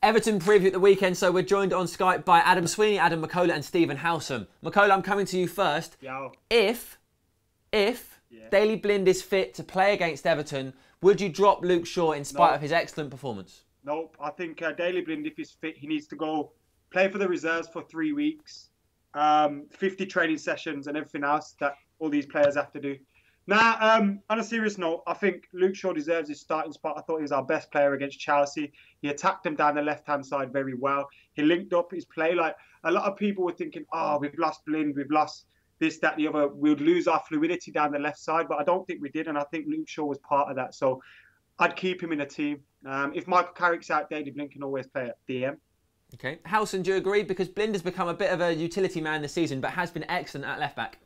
Everton preview at the weekend, so we're joined on Skype by Adam Sweeney, Adam McCullough and Stephen Howsam. McCullough, I'm coming to you first. Yo. If Daley Blind is fit to play against Everton, would you drop Luke Shaw in spite of his excellent performance? Nope. I think Daley Blind, if he's fit, he needs to go play for the reserves for 3 weeks, 50 training sessions and everything else that all these players have to do. Now, on a serious note, I think Luke Shaw deserves his starting spot. I thought he was our best player against Chelsea. He attacked them down the left-hand side very well. He linked up his play. Like, a lot of people were thinking, oh, we've lost Blind, we've lost this, that, the other. We'd lose our fluidity down the left side, but I don't think we did, and I think Luke Shaw was part of that. So I'd keep him in a team. If Michael Carrick's out, Daley Blind can always play at DM. Okay. Howson, do you agree? Because Blind has become a bit of a utility man this season, but has been excellent at left-back.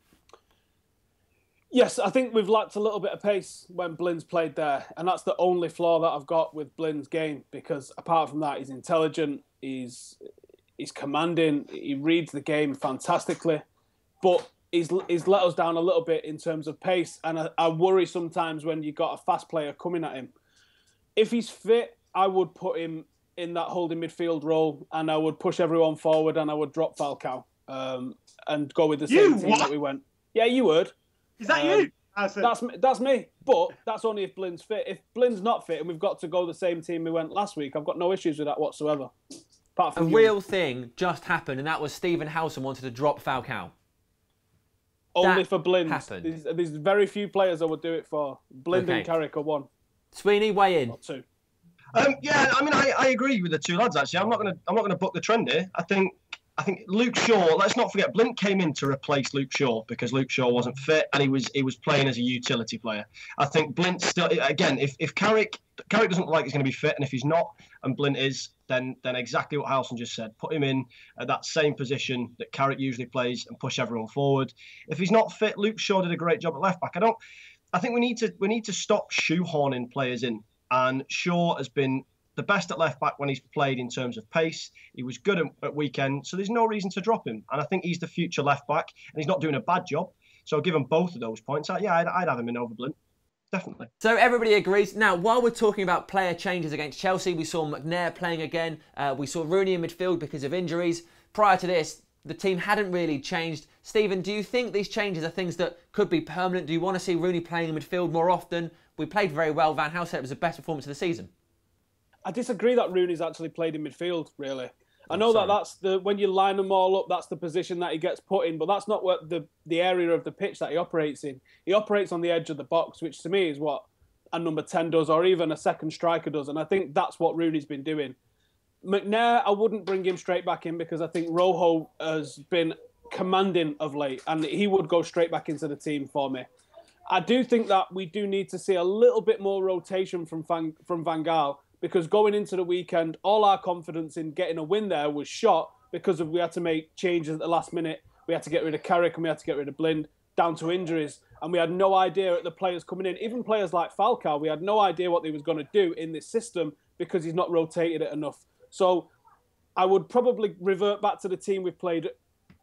Yes, I think we've lacked a little bit of pace when Blind's played there. And that's the only flaw that I've got with Blind's game. Because apart from that, he's intelligent, he's commanding, he reads the game fantastically. But he's let us down a little bit in terms of pace. And I worry sometimes when you've got a fast player coming at him. If he's fit, I would put him in that holding midfield role. And I would push everyone forward and I would drop Falcao. And go with the same team that we went. Yeah, you would. Is that you? That's me. But that's only if Blind's fit. If Blind's not fit and we've got to go the same team we went last week, I've got no issues with that whatsoever. Apart from a real thing just happened, and that was Stephen Howson wanted to drop Falcao. Only for Blind. Happened. There's very few players I would do it for. Blind and Carrick are one. Sweeney, weigh in. Not two. Yeah, I mean, I agree with the two lads. Actually, I'm not gonna buck the trend here. I think Luke Shaw, let's not forget, Blind came in to replace Luke Shaw because Luke Shaw wasn't fit and he was playing as a utility player. I think Blind still, again, if Carrick doesn't look like he's going to be fit, and if he's not and Blind is, then exactly what Howson just said. Put him in at that same position that Carrick usually plays and push everyone forward. If he's not fit, Luke Shaw did a great job at left back. I think we need to stop shoehorning players in, and Shaw has been the best at left back when he's played in terms of pace. He was good at weekend, so there's no reason to drop him. And I think he's the future left back, and he's not doing a bad job. So I'll give him both of those points. I'd have him in over Blind, definitely. So everybody agrees. Now, while we're talking about player changes against Chelsea, we saw McNair playing again. We saw Rooney in midfield because of injuries. Prior to this, the team hadn't really changed. Stephen, do you think these changes are things that could be permanent? Do you want to see Rooney playing in midfield more often? We played very well. Van Gaal said it was the best performance of the season. I disagree that Rooney's actually played in midfield, really. I know that's when you line them all up, that's the position that he gets put in, but that's not what the area of the pitch that he operates in. He operates on the edge of the box, which to me is what a number 10 does, or even a second striker does, and I think that's what Rooney's been doing. McNair, I wouldn't bring him straight back in because I think Rojo has been commanding of late, and he would go straight back into the team for me. I do think that we do need to see a little bit more rotation from Van Gaal, because going into the weekend, all our confidence in getting a win there was shot because we had to make changes at the last minute. We had to get rid of Carrick and we had to get rid of Blind down to injuries. And we had no idea at the players coming in, even players like Falcao, we had no idea what they was going to do in this system because he's not rotated it enough. So I would probably revert back to the team we've played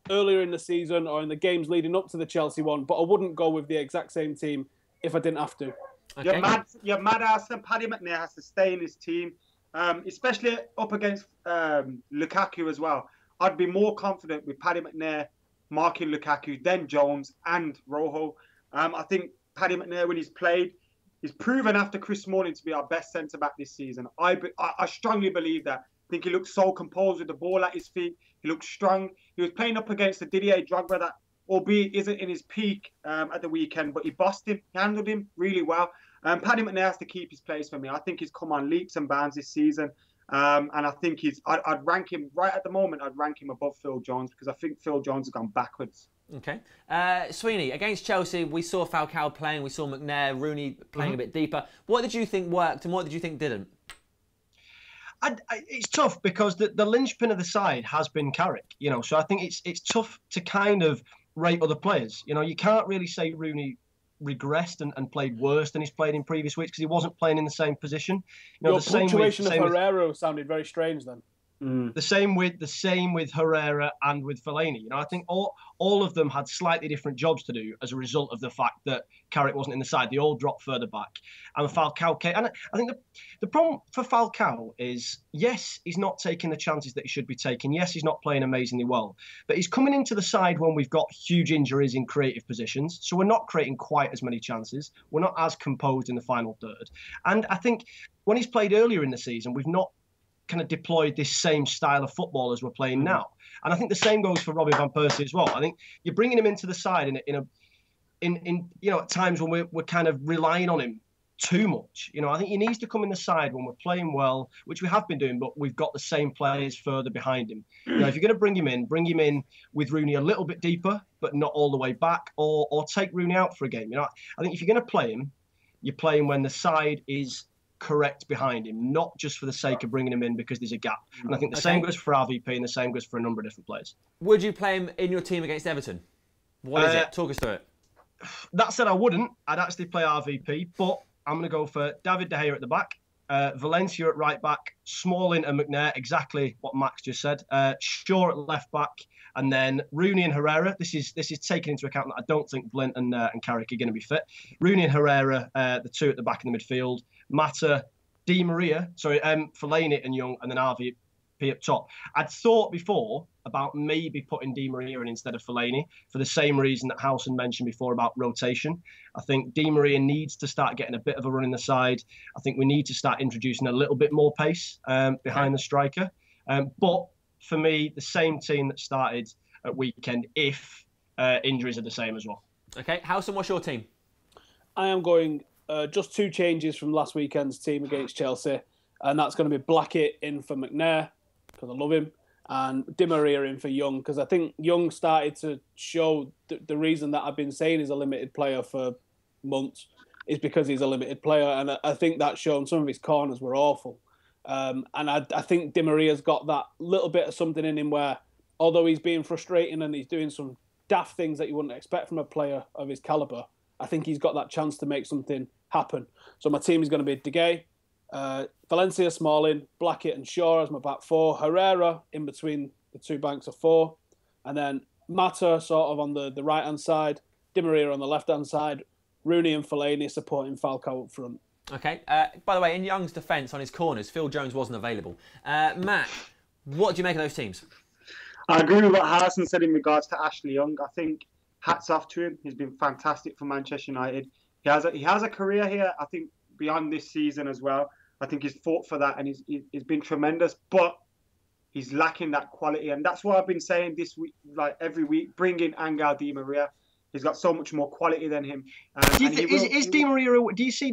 earlier in the season or in the games leading up to the Chelsea one, but I wouldn't go with the exact same team if I didn't have to. Okay. You're mad ass, and Paddy McNair has to stay in his team, especially up against Lukaku as well. I'd be more confident with Paddy McNair marking Lukaku than Jones and Rojo. I think Paddy McNair, when he's played, he's proven after Chris Smalling to be our best centre-back this season. I strongly believe that. I think he looks so composed with the ball at his feet. He looks strong. He was playing up against the Didier Drogba that, albeit isn't in his peak at the weekend, but he bossed him, handled him really well. Paddy McNair has to keep his place for me. I think he's come on leaps and bounds this season. And I think I'd rank him, right at the moment, I'd rank him above Phil Jones because I think Phil Jones has gone backwards. Okay. Sweeney, against Chelsea, we saw Falcao playing, we saw McNair, Rooney playing a bit deeper. What did you think worked and what did you think didn't? It's tough because the linchpin of the side has been Carrick, so I think it's tough to kind of rate other players. You can't really say Rooney regressed and played worse than he's played in previous weeks because he wasn't playing in the same position. Your punctuation of Herrero sounded very strange then. The same with Herrera and with Fellaini. I think all of them had slightly different jobs to do as a result of the fact that Carrick wasn't in the side. They all dropped further back, and Falcao came. And I think the problem for Falcao is, yes, he's not taking the chances that he should be taking. Yes, he's not playing amazingly well, but he's coming into the side when we've got huge injuries in creative positions, so we're not creating quite as many chances. We're not as composed in the final third, and I think when he's played earlier in the season, we've not kind of deployed this same style of football as we're playing now. And I think the same goes for Robin van Persie as well. I think you're bringing him into the side in at times when we're kind of relying on him too much. I think he needs to come in the side when we're playing well, which we have been doing, but we've got the same players further behind him. If you're going to bring him in with Rooney a little bit deeper, but not all the way back, or take Rooney out for a game. I think if you're going to play him, you're playing when the side is correct behind him, not just for the sake of bringing him in because there's a gap. And I think the same goes for RVP and the same goes for a number of different players. Would you play him in your team against Everton? What is it? Talk us through it. That said, I wouldn't. I'd actually play RVP, but I'm going to go for David De Gea at the back, Valencia at right back, Smalling and McNair, exactly what Max just said, Shaw at left back, and then Rooney and Herrera. This is taking into account that I don't think Blint and Carrick are going to be fit. Rooney and Herrera, the two at the back in the midfield. Mata, Di Maria, Fellaini and Young, and then RVP up top. I'd thought before about maybe putting Di Maria in instead of Fellaini for the same reason that Howson mentioned before about rotation. I think Di Maria needs to start getting a bit of a run in the side. I think we need to start introducing a little bit more pace behind the striker. But for me, the same team that started at weekend if injuries are the same as well. Okay, Howson, what's your team? I am going just two changes from last weekend's team against Chelsea, and that's going to be Blackett in for McNair, because I love him, and Di Maria in for Young, because I think Young started to show the reason that I've been saying he's a limited player for months is because he's a limited player, and I think that's shown. Some of his corners were awful. And I think Di Maria's got that little bit of something in him where, although he's being frustrating and he's doing some daft things that you wouldn't expect from a player of his calibre, I think he's got that chance to make something happen. So my team is going to be De Gea, Valencia, Smalling, Blackett and Shaw as my back four, Herrera in between the two banks of four, and then Mata sort of on the right-hand side, Di Maria on the left-hand side, Rooney and Fellaini supporting Falcao up front. Okay. By the way, in Young's defence on his corners, Phil Jones wasn't available. Matt, what do you make of those teams? I agree with what Harrison said in regards to Ashley Young. I think hats off to him. He's been fantastic for Manchester United. He has a career here, I think, beyond this season as well. I think he's fought for that and he's been tremendous, but he's lacking that quality. And that's what I've been saying this week, like every week, bring in Angel Di Maria. He's got so much more quality than him. Do you see Di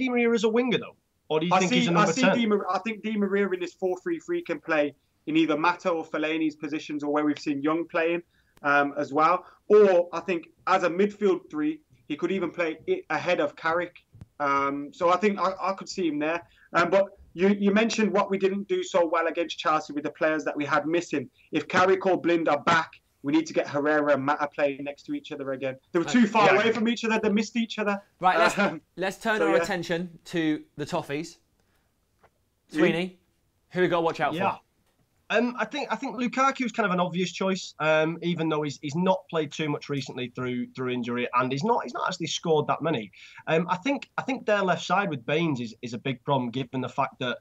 Maria as a winger, though? Or do you think he's a number 10? I think Di Maria in this 4-3-3 can play in either Mata or Fellaini's positions, or where we've seen Young playing as well. Or I think as a midfield three, he could even play ahead of Carrick. So I think I could see him there. But you mentioned what we didn't do so well against Chelsea with the players that we had missing. If Carrick or Blind are back, we need to get Herrera and Mata playing next to each other again. They were too far away from each other. They missed each other. Right, let's turn our attention to the Toffees. Sweeney, who we got to watch out for? I think Lukaku's kind of an obvious choice, even though he's not played too much recently through injury, and he's not actually scored that many. I think their left side with Baines is a big problem, given the fact that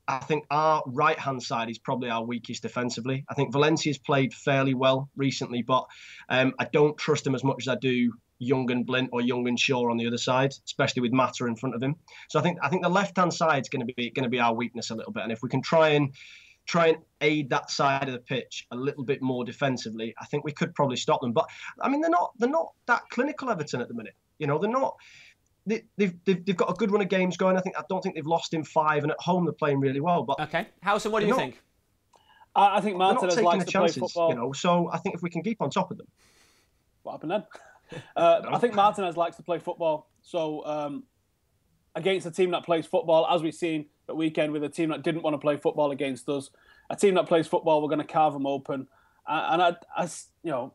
I think our right-hand side is probably our weakest defensively. I think Valencia's played fairly well recently, but I don't trust him as much as I do Young and Blint or Young and Shaw on the other side, especially with Mata in front of him. So I think the left-hand side is going to be our weakness a little bit, and if we can try and aid that side of the pitch a little bit more defensively, I think we could probably stop them. But I mean, they're not that clinical, Everton, at the minute. They're not. They've got a good run of games going. I don't think they've lost in 5, and at home they're playing really well. But okay, Howson, what do you think? I think Martinez likes to play football. So I think if we can keep on top of them. What happened then? I think Martinez likes to play football. So against a team that plays football, as we've seen at weekend with a team that didn't want to play football against us, a team that plays football, we're going to carve them open. And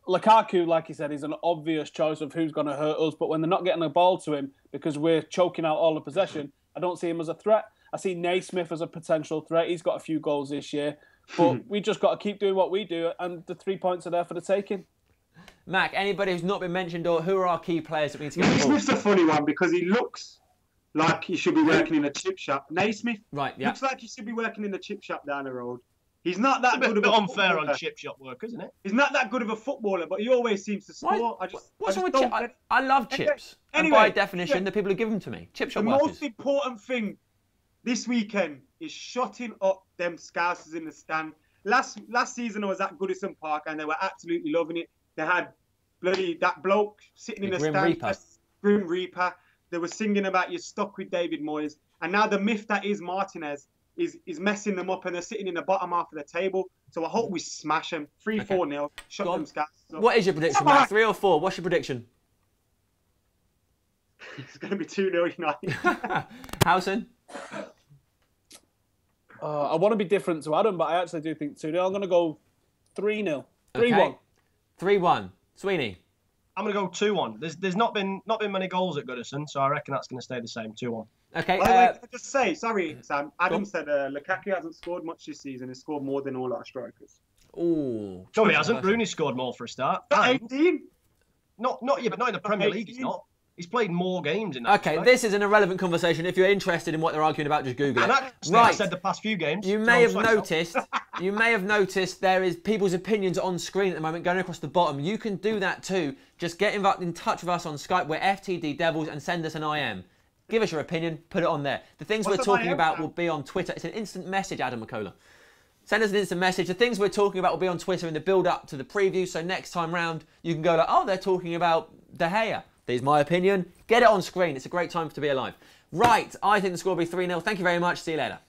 Lukaku, like he said, is an obvious choice of who's going to hurt us. But when they're not getting the ball to him because we're choking out all the possession, I don't see him as a threat. I see Naismith as a potential threat. He's got a few goals this year. But we just got to keep doing what we do, and the 3 points are there for the taking. Mac, anybody who's not been mentioned, or who are our key players that we need to get involved? Naismith's a funny one because he looks like he should be working in a chip shop. Naismith looks like he should be working in a chip shop down the road. He's not that good of a unfair on chip shop work, isn't it? He's not that good of a footballer, but he always seems to score. What's wrong with chips? I love chips. Anyway, and by definition, the people who give them to me, chip shop workers. The most important thing this weekend is shutting up them Scousers in the stand. Last season I was at Goodison Park and they were absolutely loving it. They had bloody that bloke sitting in the stand, Grim Reaper. They were singing about you're stuck with David Moyes. And now the myth that is Martinez is messing them up and they're sitting in the bottom half of the table. So I hope we smash them. 3-4-0. Shut them Scousers up. What is your prediction, Matt? 3 or 4? What's your prediction? It's going to be 2-0 United. Howson? I want to be different to Adam, but I actually do think 2-0. I'm going to go 3-0. 3-1. Okay. 3-1. Sweeney? I'm going to go 2-1. There's not been many goals at Goodison, so I reckon that's going to stay the same, 2-1. Okay. By the way, can I just say, sorry, Sam. Adam said Lukaku hasn't scored much this season. He's scored more than all our strikers. Ooh. No, he hasn't. Rooney scored more for a start. 18? Not in the Premier League, he's not. He's played more games in that. Okay, this is an irrelevant conversation. If you're interested in what they're arguing about, just Google it. Actually, I said the past few games. You may have noticed. You may have noticed there is people's opinions on screen at the moment going across the bottom. You can do that too. Just get in touch with us on Skype. We're FTDEVILS and send us an IM. Give us your opinion. Put it on there. The things we're talking about will be on Twitter. It's an instant message, Adam McCullough. Send us an instant message. The things we're talking about will be on Twitter in the build-up to the preview. So next time round, you can go like, oh, they're talking about De Gea. There's my opinion. Get it on screen. It's a great time to be alive. Right, I think the score will be 3-0. Thank you very much. See you later.